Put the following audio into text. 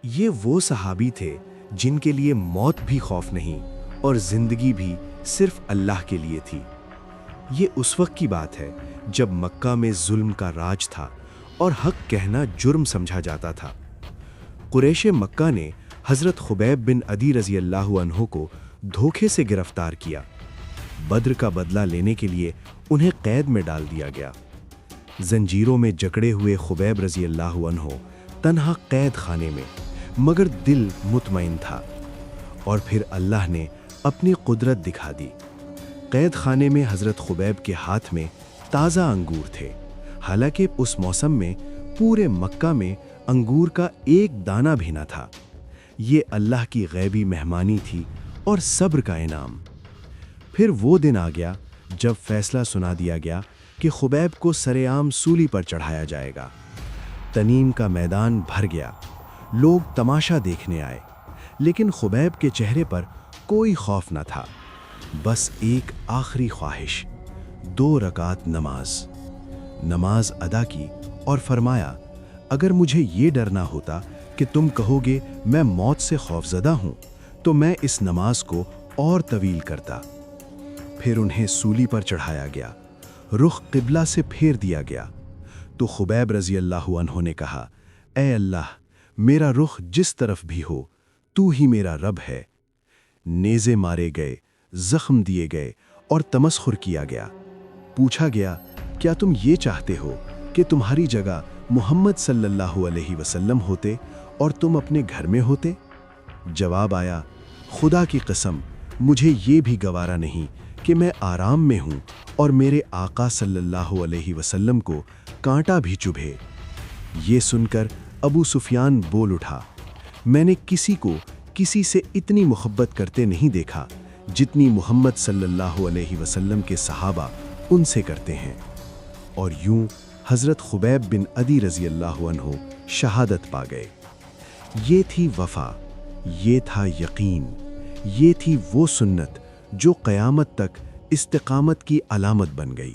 یہ وہ صحابی تھے جن کے لیے موت بھی خوف نہیں اور زندگی بھی صرف اللہ کے لیے تھی۔ یہ اس وقت کی بات ہے جب مکہ میں ظلم کا راج تھا اور حق کہنا جرم سمجھا جاتا تھا۔ قریش مکہ نے حضرت خبیب بن عدی رضی اللہ عنہ کو دھوکے سے گرفتار کیا۔ بدر کا بدلہ لینے کے لیے انہیں قید میں ڈال دیا گیا۔ زنجیروں میں جکڑے ہوئے خبیب رضی اللہ عنہ تنہا قید خانے میں، مگر دل مطمئن تھا۔ اور پھر اللہ نے اپنی قدرت دکھا دی۔ قید خانے میں حضرت خبیب کے ہاتھ میں تازہ انگور تھے، حالانکہ اس موسم میں پورے مکہ میں انگور کا ایک دانہ بھی نہ تھا۔ یہ اللہ کی غیبی مہمانی تھی اور صبر کا انعام۔ پھر وہ دن آ گیا جب فیصلہ سنا دیا گیا کہ خبیب کو سرے عام سولی پر چڑھایا جائے گا۔ تنیم کا میدان بھر گیا، لوگ تماشا دیکھنے آئے، لیکن خبیب کے چہرے پر کوئی خوف نہ تھا، بس ایک آخری خواہش، 2 رکعت نماز ادا کی اور فرمایا، اگر مجھے یہ ڈر نہ ہوتا کہ تم کہو گے میں موت سے خوفزدہ ہوں تو میں اس نماز کو اور طویل کرتا۔ پھر انہیں سولی پر چڑھایا گیا، رخ قبلہ سے پھیر دیا گیا تو خبیب رضی اللہ عنہ نے کہا، اے اللہ، میرا رخ جس طرف بھی ہو تو ہی میرا رب ہے۔ نیزے مارے گئے، زخم دیے گئے اور تمسخر کیا گیا۔ پوچھا گیا، کیا تم یہ چاہتے ہو کہ تمہاری جگہ محمد صلی اللہ علیہ وسلم ہوتے اور تم اپنے گھر میں ہوتے؟ جواب آیا، خدا کی قسم، مجھے یہ بھی گوارا نہیں کہ میں آرام میں ہوں اور میرے آقا صلی اللہ علیہ وسلم کو کانٹا بھی چبھے۔ یہ سن کر ابو سفیان بول اٹھا، میں نے کسی کو کسی سے اتنی محبت کرتے نہیں دیکھا جتنی محمد صلی اللہ علیہ وسلم کے صحابہ ان سے کرتے ہیں۔ اور یوں حضرت خبیب بن عدی رضی اللہ عنہ شہادت پا گئے۔ یہ تھی وفا، یہ تھا یقین، یہ تھی وہ سنت جو قیامت تک استقامت کی علامت بن گئی۔